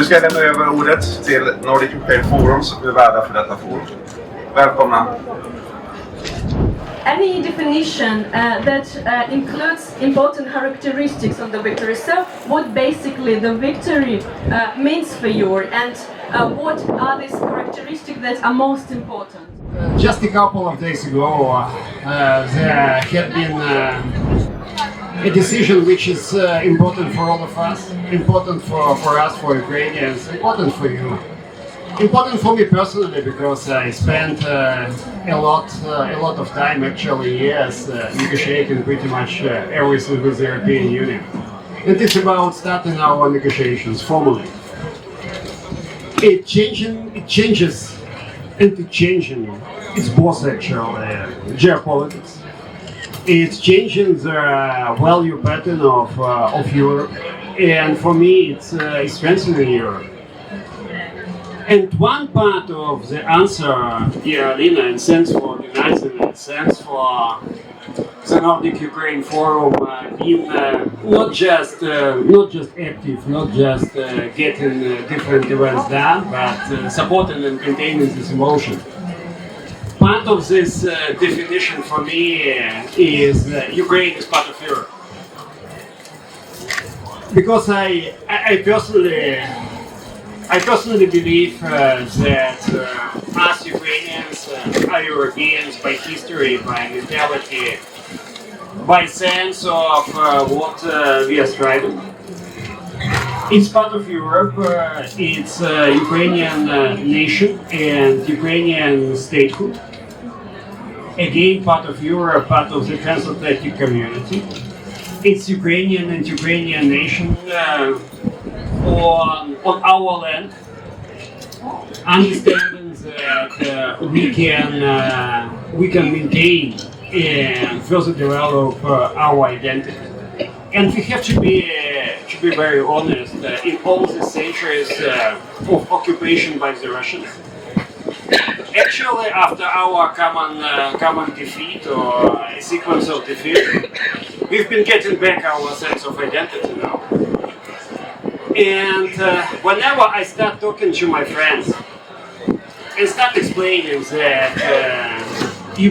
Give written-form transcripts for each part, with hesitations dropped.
Nu ska jag lämna över ordet till Nordic Ukraine Forum som är värda för detta forum. Välkomna! Any definition that includes important characteristics of the victory. So, what basically the victory means for you, and what are these characteristics that are most important? Just a couple of days ago, there had been a decision which is important for all of us, important for us, for Ukrainians, important for you. Important for me personally because I spent a lot of time, actually years, negotiating pretty much everything with the European Union. And it's about starting our negotiations formally. It changes, and it changing. It's both actually geopolitics. It's changing the value pattern of Europe, and for me, it's strengthening Europe. And one part of the answer, dear Alina, and thanks for organizing it, thanks for the Nordic Ukraine Forum being not just active, not just getting different events done, but supporting and containing this emotion. Part of this definition for me is Ukraine is part of Europe. Because I personally believe that us Ukrainians are Europeans by history, by mentality, by sense of what we are striving. It's part of Europe, it's Ukrainian nation and Ukrainian statehood. Again, part of Europe, part of the transatlantic community. It's Ukrainian and Ukrainian nation on our land, understanding that we can maintain and further develop our identity. And we have to be very honest. In all the centuries of occupation by the Russians, actually, after our common defeat or a sequence of defeat, we've been getting back our sense of identity now. And whenever I start talking to my friends and start explaining that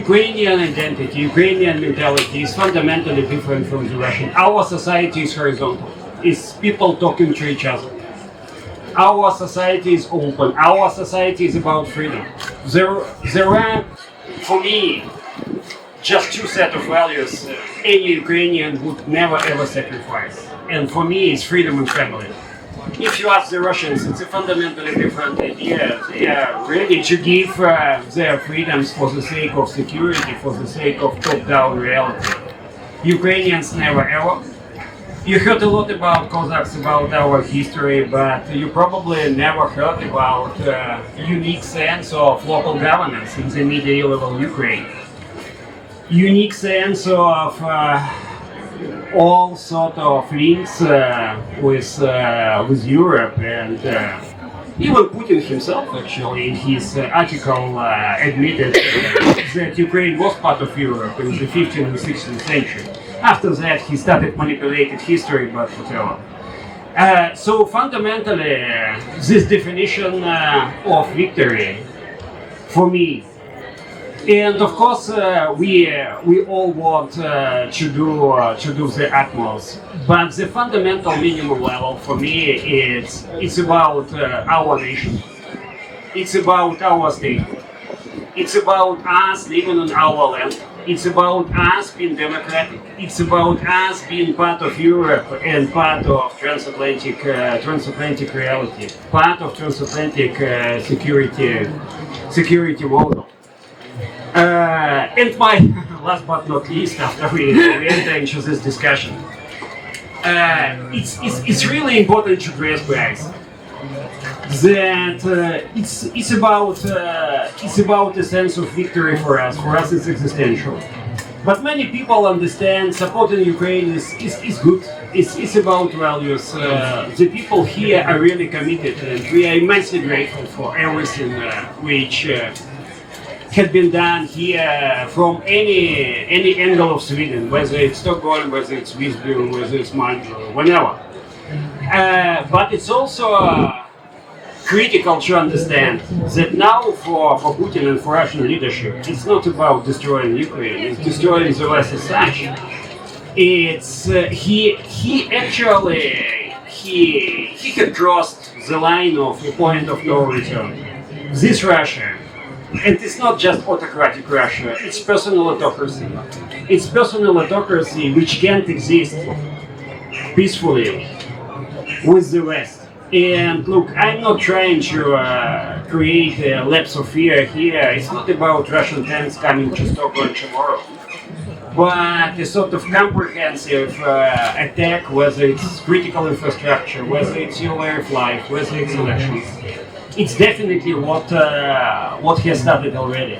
Ukrainian identity, Ukrainian mentality is fundamentally different from the Russian. Our society is horizontal. It's people talking to each other. Our society is open. Our society is about freedom. There are, for me, just two sets of values any Ukrainian would never ever sacrifice. And for me, it's freedom and family. If you ask the Russians, it's a fundamentally different idea. They are ready to give their freedoms for the sake of security, for the sake of top-down reality. Ukrainians never ever. You heard a lot about Cossacks, about our history, but you probably never heard about unique sense of local governance in the medieval Ukraine. Unique sense of all sort of links with Europe, and even Putin himself actually in his article admitted that Ukraine was part of Europe in the 15th and 16th century. After that he started manipulating history, but whatever. So fundamentally this definition of victory for me. And of course, we all want to do the utmost, but the fundamental minimum level for me it's about our nation, it's about our state, it's about us living on our land, it's about us being democratic, it's about us being part of Europe and part of transatlantic reality, part of transatlantic security model. And my last but not least, after we enter into this discussion, it's really important to grasp, guys, that it's about a sense of victory for us. For us, it's existential. But many people understand supporting Ukraine is good. It's about values. The people here are really committed, and we are immensely grateful for everything which had been done here from any angle of Sweden, whether it's Stockholm, whether it's Visby, whether it's Malmö, whenever. But it's also critical to understand that now for Putin and for Russian leadership, it's not about destroying Ukraine, it's destroying the West as such. It's he actually had crossed the line of the point of no return. This Russia, and it's not just autocratic Russia, it's personal autocracy. It's personal autocracy which can't exist peacefully with the West. And look, I'm not trying to create a lapse of fear here. It's not about Russian tanks coming to Stockholm tomorrow, but a sort of comprehensive attack, whether it's critical infrastructure, whether it's your way of life, whether it's elections. It's definitely what has started already.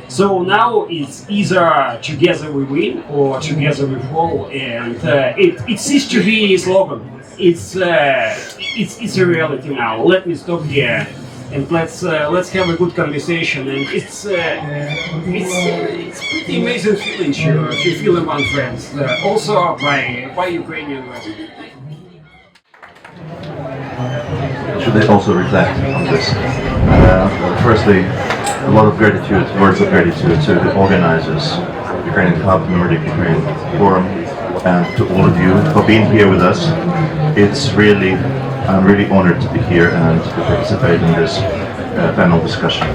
So now it's either together we win or together we fall, and it ceased to be a slogan. It's a reality now. Let me stop here and let's have a good conversation. And it's pretty amazing feeling to feel among friends, also by Ukrainian residents. Should they also reflect on this? Firstly, a lot of gratitude, words of gratitude to the organizers, Ukrainian Club, Nordic Ukraine Forum, and to all of you for being here with us. I'm really honored to be here and to participate in this panel discussion.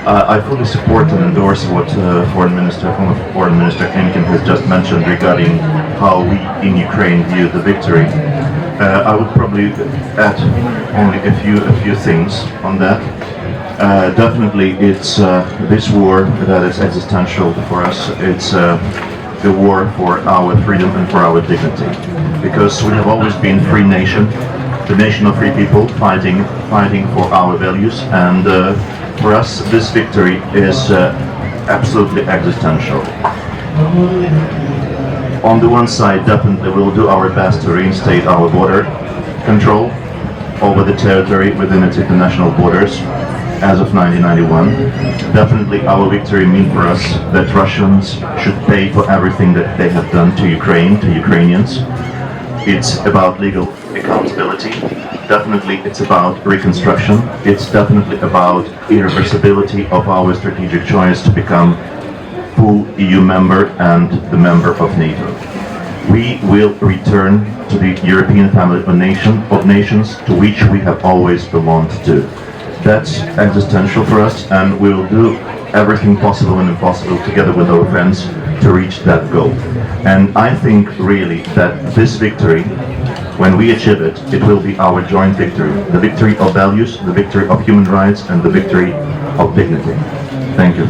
I fully support and endorse what former Foreign Minister Klimkin has just mentioned regarding how we in Ukraine view the victory. I would probably add only a few things on that. Definitely, it's this war that is existential for us. It's the war for our freedom and for our dignity, because we have always been a free nation, the nation of free people fighting for our values, and for us, this victory is absolutely existential. On the one side, definitely we'll do our best to reinstate our border control over the territory within its international borders as of 1991. Definitely our victory means for us that Russians should pay for everything that they have done to Ukraine, to Ukrainians. It's about legal accountability. Definitely it's about reconstruction. It's definitely about irreversibility of our strategic choice to become full EU member and the member of NATO. We will return to the European family of nations to which we have always belonged to. That's existential for us, and we will do everything possible and impossible together with our friends to reach that goal. And I think really that this victory, when we achieve it, it will be our joint victory. The victory of values, the victory of human rights, and the victory of dignity. Thank you.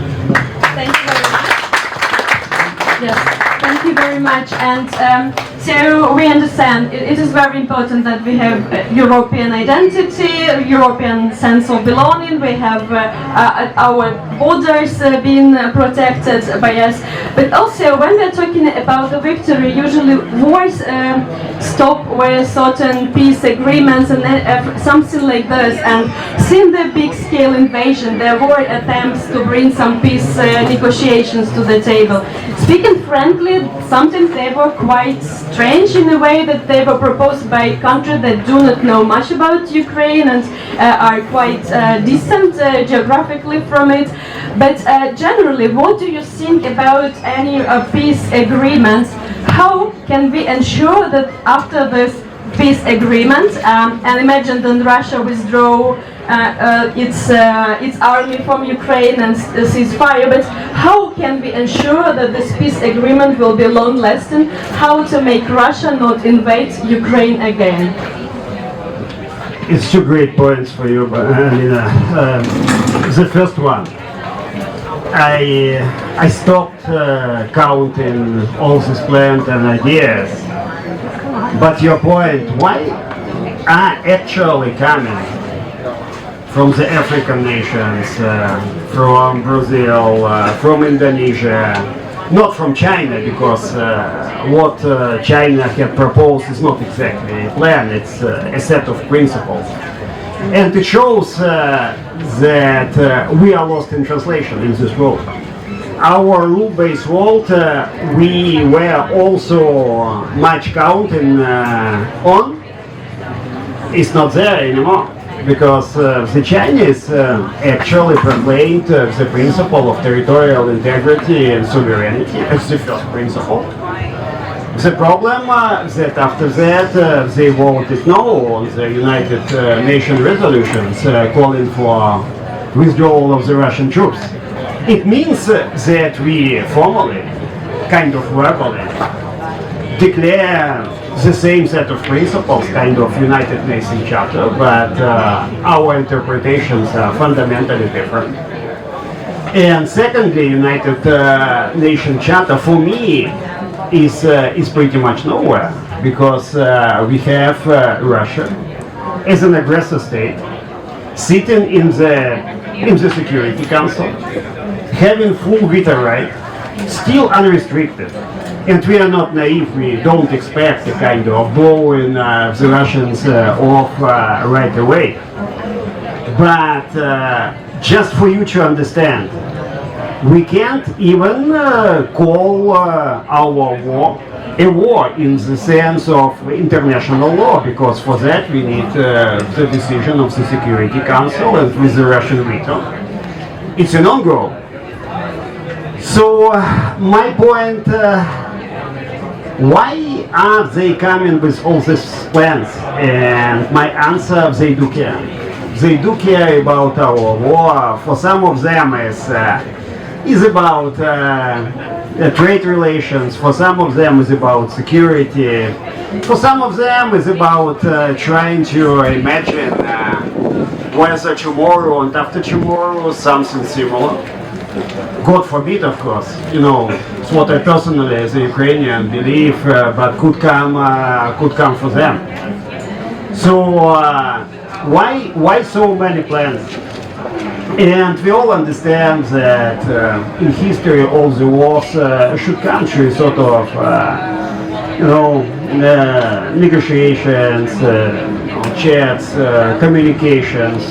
Thank you very much. Yes, thank you very much. And so we understand it is very important that we have European identity, European sense of belonging. We have our borders being protected by us. But also, when we're talking about the victory, usually wars stop with certain peace agreements and something like this. And since the big-scale invasion, there were attempts to bring some peace negotiations to the table. Speaking frankly, sometimes they were quite strange in a way that they were proposed by countries that do not know much about Ukraine and are quite distant geographically from it. But generally, what do you think about any peace agreements? How can we ensure that after this peace agreement, and imagine that Russia withdraw its army from Ukraine and cease fire, but how can we ensure that this peace agreement will be long-lasting? How to make Russia not invade Ukraine again? It's two great points for you, Alina. The first one, I stopped counting all these plans and ideas, but your point, why are actually coming from the African nations, from Brazil, from Indonesia, not from China, because what China had proposed is not exactly a plan, it's a set of principles. And it shows that we are lost in translation in this world. Our rule-based world, we were also much counting on, is not there anymore. because the Chinese actually proclaimed the principle of territorial integrity and sovereignty as the first principle. The problem that after that they voted no on the United Nations resolutions calling for withdrawal of the Russian troops. It means that we formally, kind of verbally, declare the same set of principles, kind of United Nations Charter, but our interpretations are fundamentally different. And secondly, United Nations Charter for me is pretty much nowhere, because we have Russia as an aggressor state sitting in the Security Council, having full veto right, still unrestricted. And we are not naive, we don't expect a kind of blowing the Russians off right away. But just for you to understand, we can't even call our war a war in the sense of international law, because for that we need the decision of the Security Council, and with the Russian veto, it's a no-go. So my point, why are they coming with all these plans? And my answer, they do care. They do care about our war. For some of them is about trade relations. For some of them is about security. For some of them is about trying to imagine whether tomorrow and after tomorrow something similar. God forbid, of course, you know, it's what I personally as a Ukrainian believe, but could come for them. So why so many plans? And we all understand that in history all the wars should come to sort of, negotiations, chats, communications.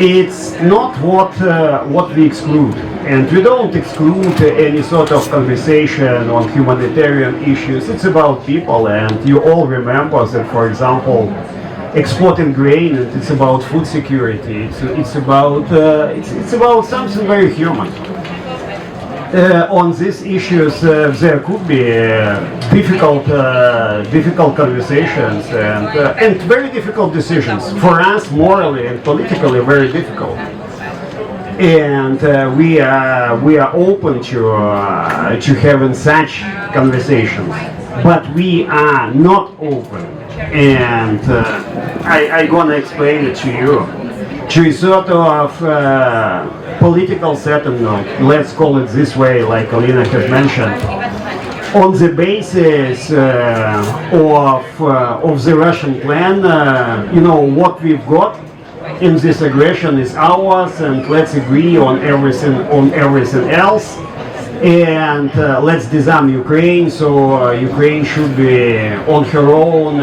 It's not what we exclude, and we don't exclude any sort of conversation on humanitarian issues. It's about people, and you all remember that, for example, exporting grain, and it's about food security. It's about something very human. On these issues, there could be difficult conversations and very difficult decisions for us, morally and politically, very difficult. And we are open to having such conversations, but we are not open. And I gonna explain it to you. To a sort of political settlement, let's call it this way, like Alina has mentioned, on the basis of the Russian plan, what we've got in this aggression is ours, and let's agree on everything else, and let's disarm Ukraine, so Ukraine should be on her own.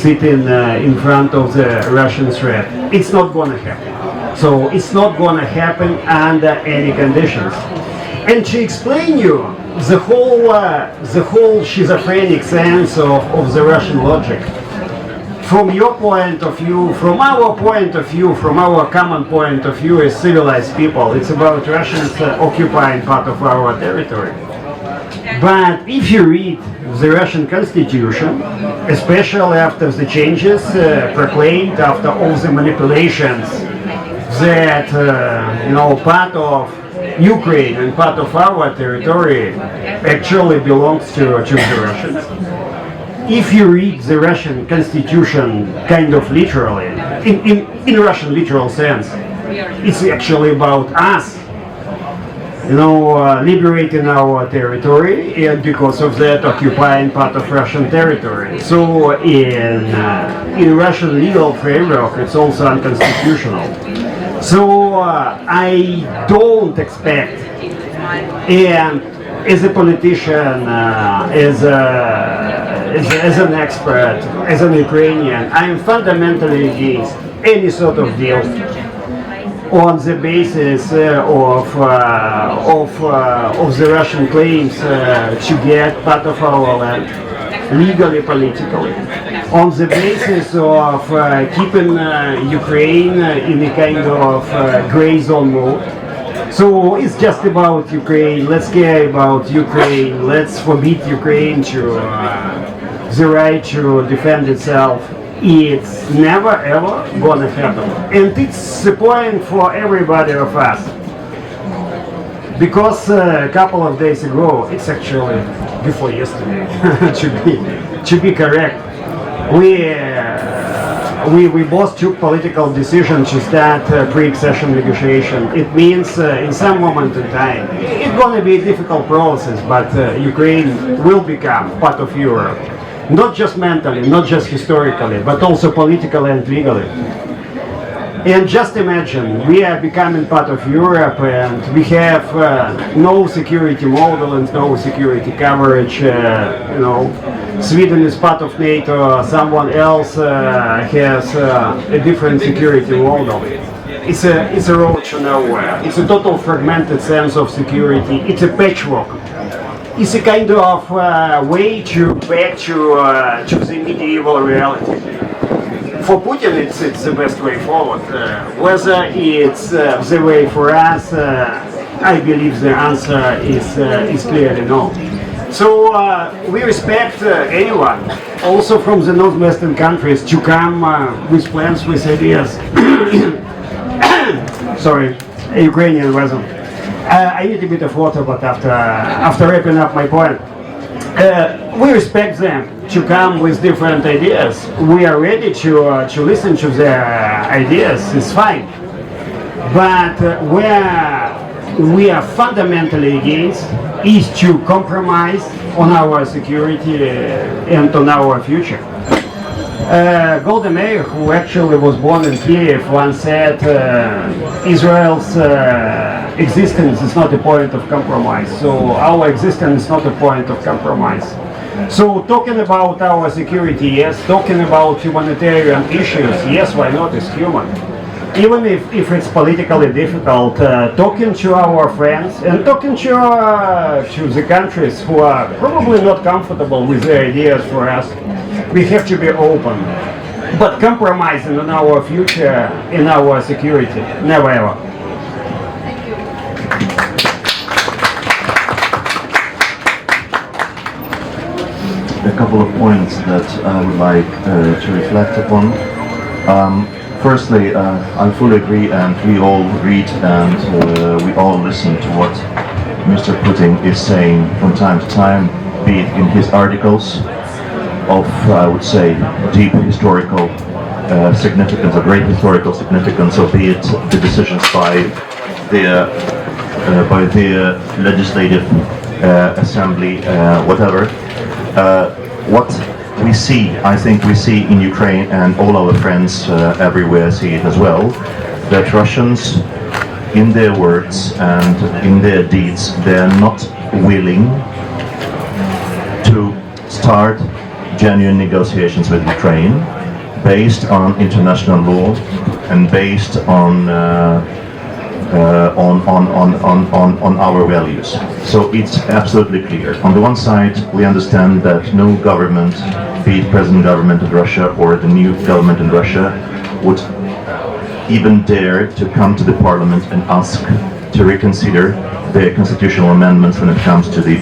Sitting in front of the Russian threat. It's not going to happen. So it's not going to happen under any conditions. And to explain you the whole schizophrenic sense of the Russian logic, from your point of view, from our point of view, from our common point of view as civilized people, it's about Russians occupying part of our territory. But if you read the Russian constitution, especially after the changes proclaimed, after all the manipulations that part of Ukraine and part of our territory actually belongs to the Russians. If you read the Russian constitution kind of literally, in Russian literal sense, it's actually about us. Liberating our territory, and because of that occupying part of Russian territory. So in Russian legal framework, it's also unconstitutional. So I don't expect, and as a politician, as an expert, as an Ukrainian, I am fundamentally against any sort of deal on the basis of the Russian claims to get part of our land. legally, politically, on the basis of keeping Ukraine in a kind of gray zone mode. So it's just about Ukraine, let's care about Ukraine, let's forbid Ukraine to the right to defend itself. It's never ever gonna happen. And it's the point for everybody of us. Because a couple of days ago, it's actually before yesterday, to be correct, we both took political decision to start pre-accession negotiation. It means in some moment in time, it's going to be a difficult process, but Ukraine will become part of Europe. Not just mentally, not just historically, but also politically and legally. And just imagine, we are becoming part of Europe and we have no security model and no security coverage, Sweden is part of NATO, someone else has a different security model. It's a road to nowhere. It's a total fragmented sense of security. It's a patchwork. It's a kind of way back to the medieval reality. For Putin, it's the best way forward. Whether it's the way for us, I believe the answer is clearly no. So we respect anyone, also from the northwestern countries, to come with plans, with ideas. Sorry, Ukrainian weather. I need a bit of water, but after wrapping up my point, we respect them to come with different ideas. We are ready to listen to their ideas. It's fine, but where we are fundamentally against is to compromise on our security and on our future. Golda Meir, who actually was born in Kiev, once said Israel's existence is not a point of compromise. So our existence is not a point of compromise. So talking about our security, yes. Talking about humanitarian issues, yes, why not? It's human. Even if it's politically difficult, talking to our friends and talking to the countries who are probably not comfortable with the ideas for us, we have to be open. But compromising on our future, in our security, never ever. Thank you. A couple of points that I would like to reflect upon. Firstly, I fully agree, and we all read and we all listen to what Mr. Putin is saying from time to time, be it in his articles of, I would say, deep historical significance, or great historical significance, or be it the decisions by the legislative assembly, whatever. What we see, I think we see in Ukraine, and all our friends everywhere see it as well, that Russians, in their words and in their deeds, they're not willing to start genuine negotiations with Ukraine based on international law and based on our values. So it's absolutely clear. On the one side, we understand that no government, be it present government in Russia or the new government in Russia, would even dare to come to the parliament and ask to reconsider their constitutional amendments when it comes to the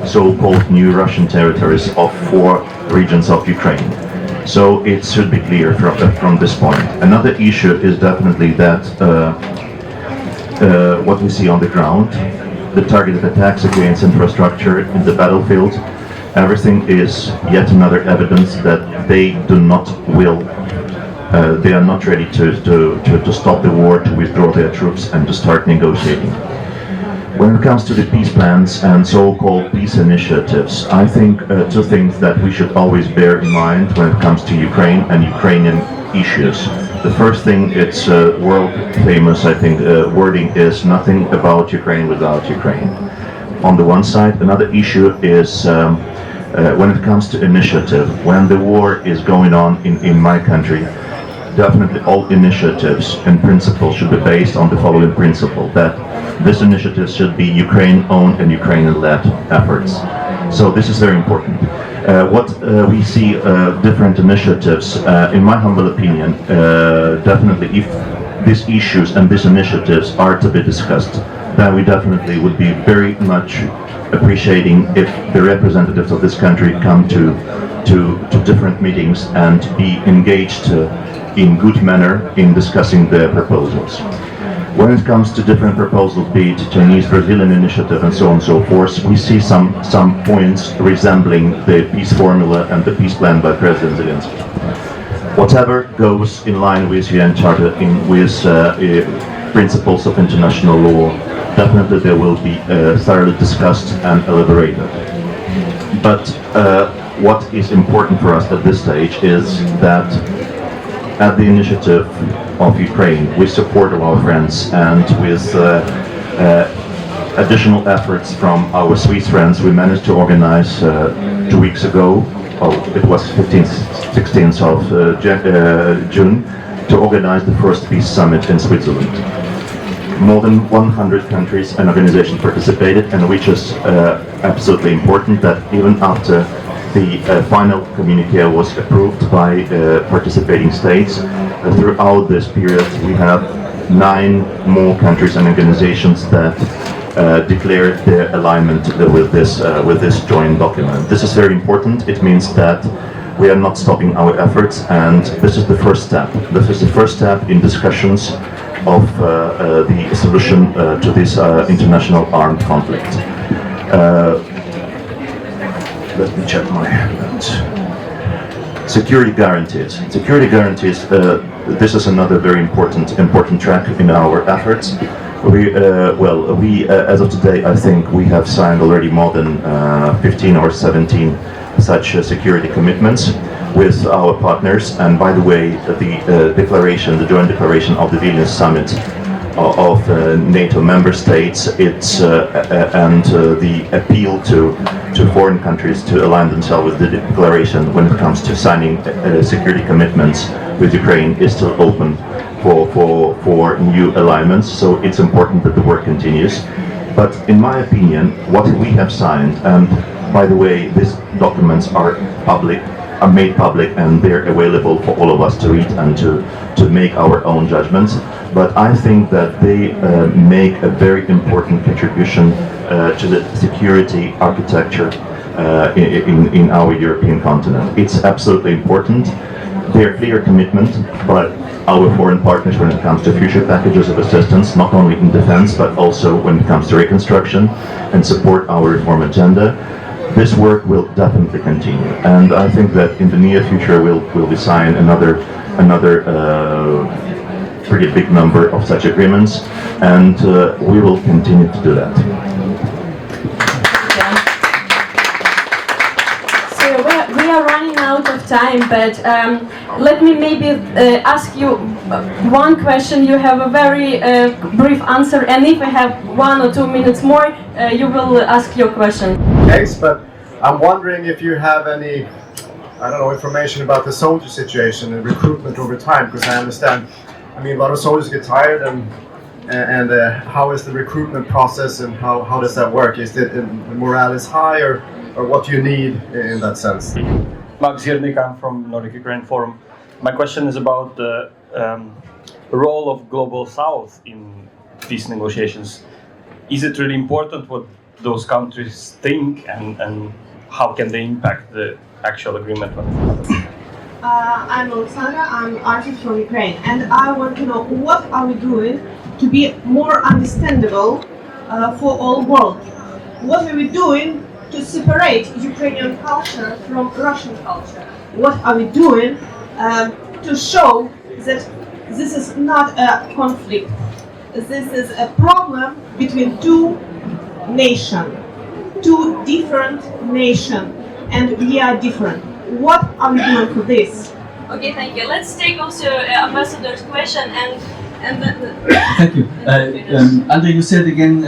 so-called new Russian territories of 4 regions of Ukraine. So it should be clear from this point. Another issue is definitely that what we see on the ground, the targeted attacks against infrastructure in the battlefield, everything is yet another evidence that they do not will, they are not ready to stop the war, to withdraw their troops and to start negotiating. When it comes to the peace plans and so-called peace initiatives, I think 2 things that we should always bear in mind when it comes to Ukraine and Ukrainian issues. The first thing, it's world famous, I think, wording is nothing about Ukraine without Ukraine. On the one side, another issue is when it comes to initiative. When the war is going on in my country, definitely all initiatives in principle should be based on the following principle, that this initiative should be Ukraine-owned and Ukrainian-led efforts. So this is very important. What we see different initiatives, in my humble opinion, definitely if these issues and these initiatives are to be discussed, then we definitely would be very much appreciating if the representatives of this country come to different meetings and be engaged in good manner in discussing their proposals. When it comes to different proposals, be it Chinese Brazilian initiative and so on and so forth, we see some points resembling the peace formula and the peace plan by President Zelensky. Whatever goes in line with UN Charter, with principles of international law, definitely they will be thoroughly discussed and elaborated. But what is important for us at this stage is that at the initiative of Ukraine, with support of our friends and with additional efforts from our Swiss friends, we managed to organize 2 weeks ago, it was 15th, 16th of June, to organize the first peace summit in Switzerland. More than 100 countries and organizations participated, and which is absolutely important that even after the final communique was approved by participating states, throughout this period we have 9 more countries and organizations that declared their alignment with this joint document. This is very important. It means that we are not stopping our efforts, and this is the first step. This is the first step in discussions of the solution to this international armed conflict. Let me check my notes. Security guarantees. Security guarantees. This is another very important track in our efforts. We as of today, I think we have signed already more than 15 or 17 such security commitments with our partners. And by the way, the declaration, the joint declaration of the Vilnius summit of NATO member states, it's and the appeal to foreign countries to align themselves with the declaration when it comes to signing security commitments with Ukraine is still open for new alignments. So it's important that the work continues. But in my opinion, what we have signed, and by the way, these documents are made public and they're available for all of us to read and to make our own judgments. But I think that they make a very important contribution to the security architecture in our European continent. It's absolutely important. They're clear commitment by our foreign partners when it comes to future packages of assistance, not only in defense, but also when it comes to reconstruction and support our reform agenda. This work will definitely continue, and I think that in the near future we'll be signing another pretty big number of such agreements, and we will continue to do that. So we are running out of time, but let me maybe ask you one question. You have a very brief answer, and if I have 1 or 2 minutes more, you will ask your question. Case, but I'm wondering if you have any, I don't know, information about the soldier situation and recruitment over time, because I understand, I mean, a lot of soldiers get tired, and how is the recruitment process, and how does that work? Is it the morale is high, or what do you need in that sense? Max Ziernik, I'm from Nordic Ukraine Forum. My question is about the role of Global South in peace negotiations. Is it really important what those countries think, and how can they impact the actual agreement? I'm Alexandra, I'm an artist from Ukraine, and I want to know what are we doing to be more understandable for all world? What are we doing to separate Ukrainian culture from Russian culture? What are we doing to show that this is not a conflict? This is a problem between two nations, two different nations, and we are different. What are we doing for this? Okay, thank you. Let's take also Ambassador's question and Thank you. Andrei, you said again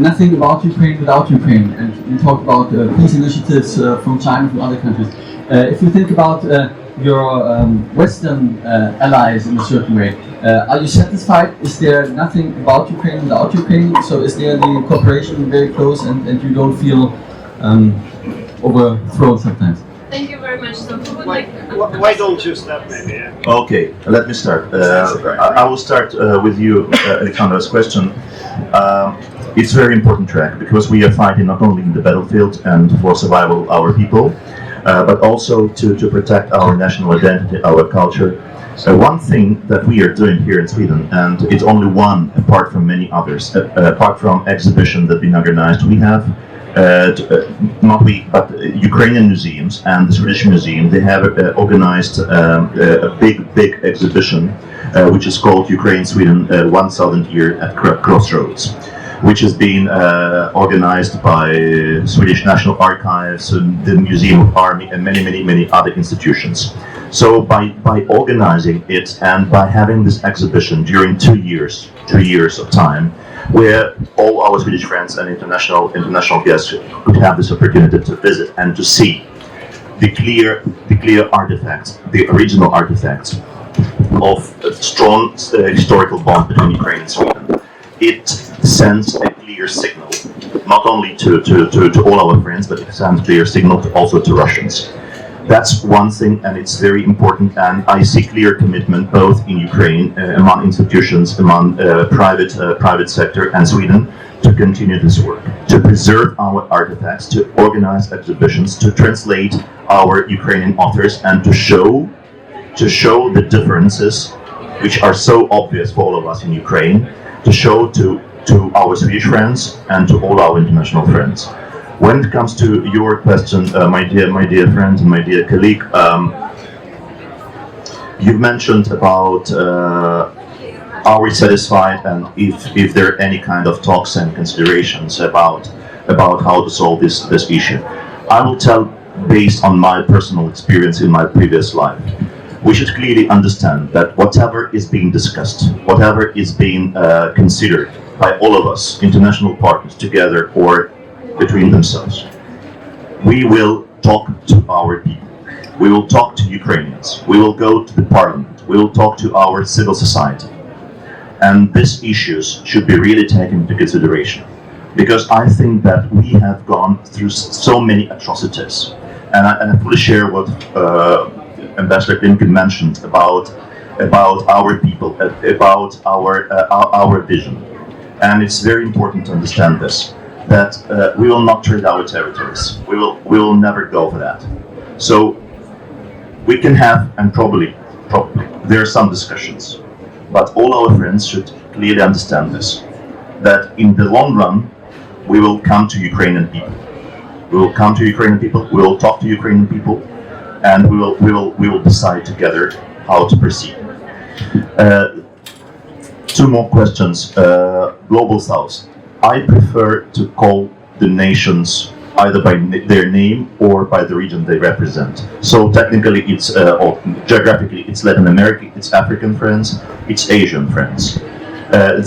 nothing about Ukraine without Ukraine, and you talked about peace initiatives from China, from other countries. If you think about your Western allies in a certain way, are you satisfied? Is there nothing about Ukraine without Ukraine? So is there the cooperation very close, and you don't feel overthrown sometimes? Thank you very much. So who would like? Why don't you start maybe? Yeah? Okay, let me start. I will start with you, Alexandra's question. It's a very important track because we are fighting not only in the battlefield and for survival of our people, but also to protect our national identity, our culture. One thing that we are doing here in Sweden, and it's only one apart from many others, apart from exhibition that been organized, we have not we, but Ukrainian museums and the Swedish Museum, they have organized a big exhibition which is called Ukraine Sweden 1000 Year at Crossroads, which has been organized by Swedish National Archives, the Museum of Army, and many other institutions. So by organizing it and by having this exhibition during 2 years of time, where all our Swedish friends and international guests could have this opportunity to visit and to see the clear artifacts, the original artifacts of a strong historical bond between Ukraine and Sweden. It sends a clear signal, not only to all our friends, but it sends a clear signal also to Russians. That's one thing, and it's very important, and I see clear commitment both in Ukraine, among institutions, among private sector and Sweden, to continue this work, to preserve our artifacts, to organize exhibitions, to translate our Ukrainian authors, and to show the differences, which are so obvious for all of us in Ukraine, to show to our Swedish friends and to all our international friends. When it comes to your question, my dear friend and my dear colleague, you've mentioned about are we satisfied and if there are any kind of talks and considerations about how to solve this issue. I will tell based on my personal experience in my previous life. We should clearly understand that whatever is being discussed, whatever is being considered by all of us, international partners together or between themselves, we will talk to our people. We will talk to Ukrainians. We will go to the parliament. We will talk to our civil society. And these issues should be really taken into consideration. Because I think that we have gone through so many atrocities. And I fully share what Ambassador Klimkin mentioned about our people, about our vision. And it's very important to understand this, that we will not trade our territories. We will never go for that. So we can have, and probably there are some discussions, but all our friends should clearly understand this, that in the long run, we will come to Ukrainian people. We will come to Ukrainian people, we will talk to Ukrainian people, and we will decide together how to proceed. Two more questions. Global South. I prefer to call the nations either by their name or by the region they represent. So technically it's, or geographically, it's Latin America, it's African friends, it's Asian friends.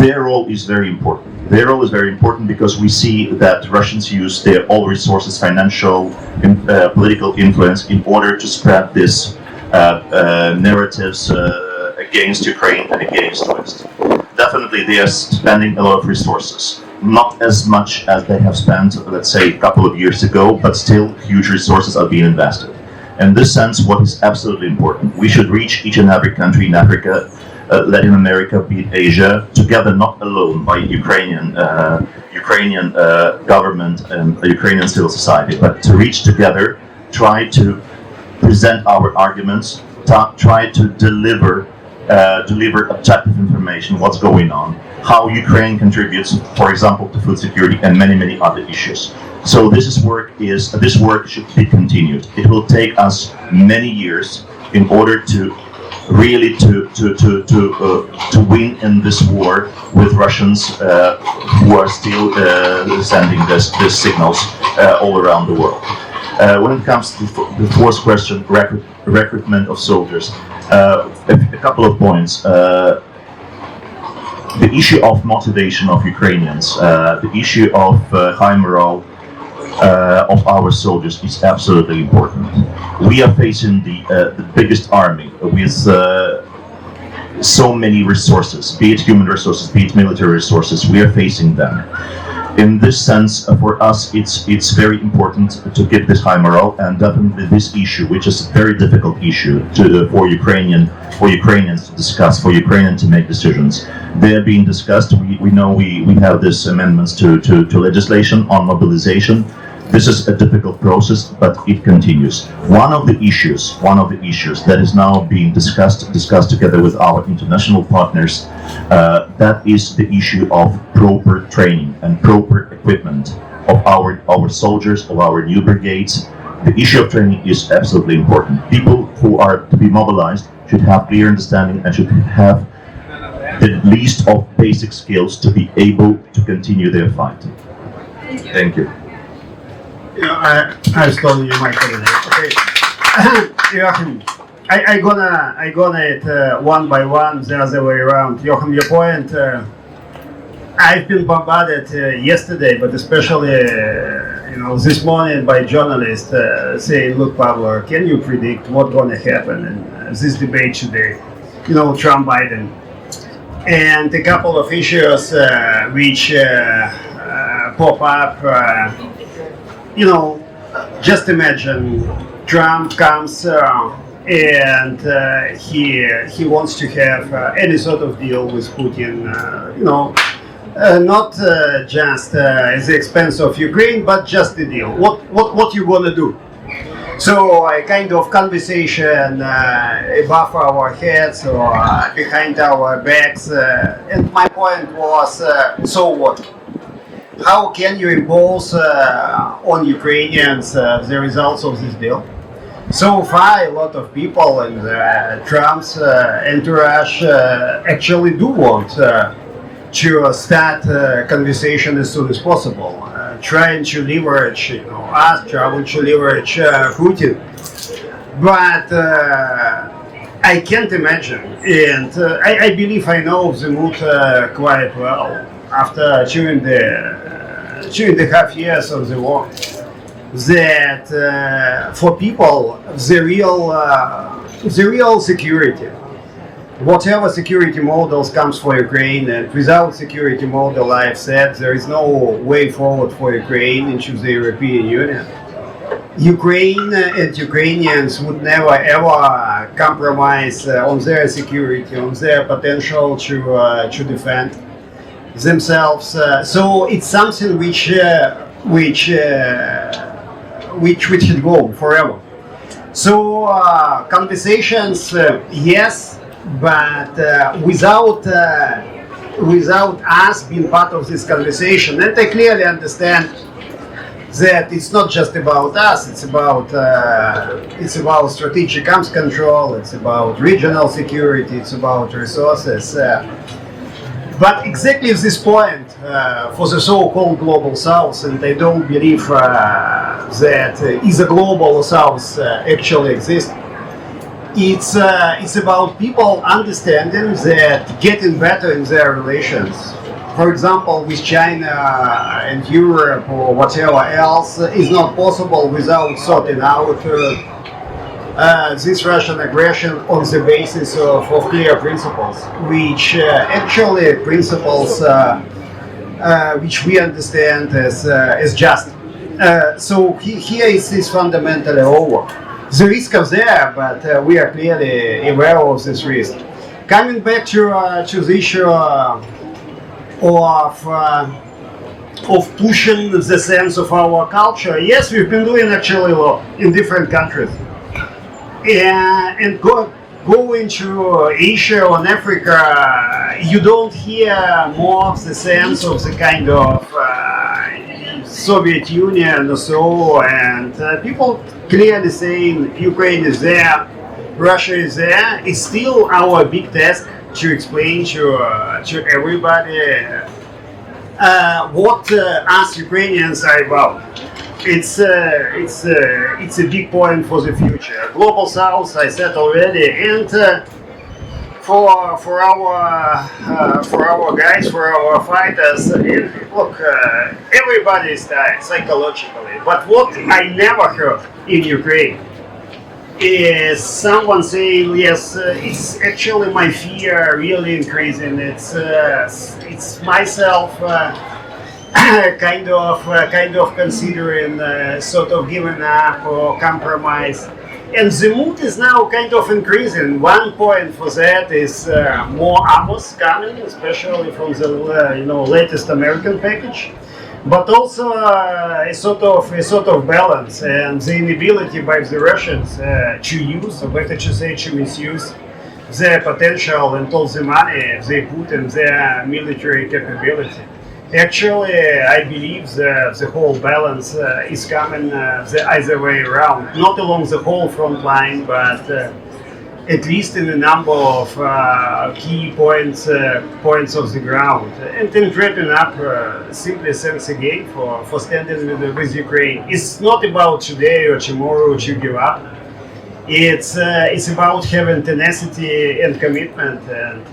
Their role is very important. Their role is very important because we see that Russians use their all resources, financial, political influence in order to spread this narratives against Ukraine and against the West. Definitely they are spending a lot of resources. Not as much as they have spent, let's say, a couple of years ago, but still huge resources are being invested. In this sense, what is absolutely important, we should reach each and every country in Africa, Latin America, be it Asia, together, not alone by Ukrainian government and Ukrainian civil society, but to reach together, try to present our arguments, try to deliver objective information, what's going on, how Ukraine contributes, for example, to food security and many other issues. So this work should be continued. It will take us many years in order to really to win in this war with Russians who are still sending these signals all around the world. When it comes to the fourth question, recruitment of soldiers, a couple of points. The issue of motivation of Ukrainians, the issue of high morale of our soldiers is absolutely important. We are facing the biggest army with so many resources, be it human resources, be it military resources. We are facing them. In this sense, for us, it's very important to keep this high morale, and definitely this issue, which is a very difficult issue for Ukrainians to discuss, for Ukrainians to make decisions. They are being discussed. We know we have these amendments to legislation on mobilization. This is a difficult process, but it continues. One of the issues that is now being discussed together with our international partners, that is the issue of proper training and proper equipment of our soldiers, of our new brigades. The issue of training is absolutely important. People who are to be mobilized should have clear understanding and should have the least of basic skills to be able to continue their fight. Thank you. Yeah, I stole you my holiday. Okay. Joachim, I gonna it one by one, the other way around. Joachim, your point. I've been bombarded yesterday, but especially this morning by journalists saying, "Look, Pavlo, can you predict what's gonna happen in this debate today? Trump, Biden, and a couple of issues which pop up." Just imagine Trump comes and he wants to have any sort of deal with Putin, not just at the expense of Ukraine, but just the deal. What you gonna do? So a kind of conversation above our heads or behind our backs. And my point was, so what? How can you impose on Ukrainians the results of this deal? So far, a lot of people in Trump's entourage actually do want to start a conversation as soon as possible, trying to leverage, us, trying to leverage Putin. But I can't imagine, and I believe I know the mood quite well after during the half years of the war, that for people the real security, whatever security models comes for Ukraine, and without security model, I've said there is no way forward for Ukraine into the European Union. Ukraine and Ukrainians would never ever compromise on their security, on their potential to defend themselves. So it's something which should go forever. So conversations, yes, but without us being part of this conversation. And I clearly understand that it's not just about us. It's about strategic arms control. It's about regional security. It's about resources. But exactly at this point, for the so-called global South, and I don't believe that is a global South actually exists. It's about people understanding that getting better in their relations, for example, with China and Europe or whatever else, is not possible without sorting out this Russian aggression on the basis of clear principles, which actually principles which we understand as just. So here is fundamentally over. The risk is there, but we are clearly aware of this risk. Coming back to the issue of pushing the sense of our culture, yes, we've been doing actually a lot in different countries. And go into Asia or Africa, you don't hear more of the sense of the kind of Soviet Union or so, and people clearly saying Ukraine is there, Russia is there. It's still our big task to explain to everybody what us Ukrainians are about. It's a big point for the future. Global South, I said already, and for our guys, for our fighters. Look, everybody is tired psychologically. But what I never heard in Ukraine is someone saying, "Yes, it's actually my fear really increasing. It's myself." kind of considering sort of giving up or compromise. And the mood is now kind of increasing. One point for that is more arms coming, especially from the latest American package, but also a sort of balance and the inability by the Russians to use, or better to say, to misuse their potential and all the money they put in their military capability. Actually, I believe the whole balance is coming the other way around. Not along the whole front line, but at least in a number of key points of the ground. And in wrapping up, simply thanks again for standing with Ukraine. It's not about today or tomorrow to give up. It's about having tenacity and commitment, and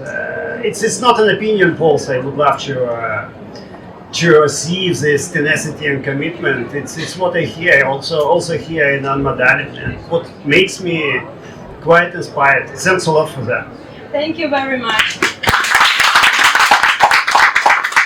it's not an opinion polls. I would love to see this tenacity and commitment. It's what I hear. Also hear in Almadan, and what makes me quite inspired. Thanks a lot for that. Thank you very much.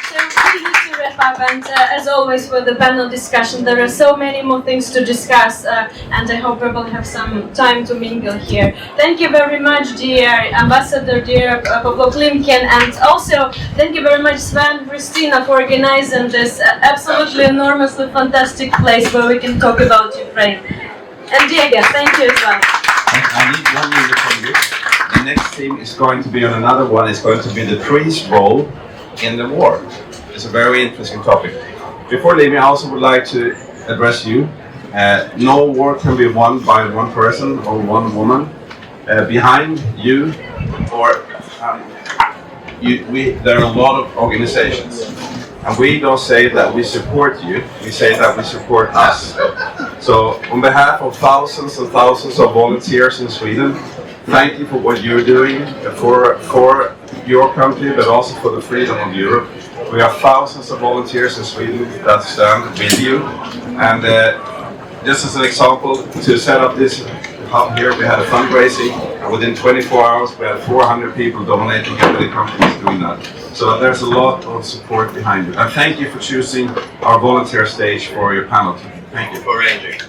So we need to wrap up, and as always for the panel discussion, there are so many more things to discuss, and I hope we will have some time to mingle here. Thank you very much, dear Ambassador, dear Pavlo Klimkin, and also thank you very much, Sven, Christina, for organizing this absolutely enormously fantastic place where we can talk about Ukraine. And Diego, thank you as well. I need 1 minute from you. The next theme is going to be on another one. It's going to be the tree's role in the war. It's a very interesting topic. Before leaving, I also would like to address you. No war can be won by one person or one woman. Behind you, or there are a lot of organizations. And we don't say that we support you, we say that we support us. So on behalf of thousands and thousands of volunteers in Sweden, thank you for what you're doing for your country, but also for the freedom of Europe. We have thousands of volunteers in Sweden that stand with you. And just as an example, to set up this hub here, we had a fundraising, and within 24 hours we had 400 people donating, and the companies doing that. So there's a lot of support behind you. And thank you for choosing our volunteer stage for your panel. Thank you for arranging.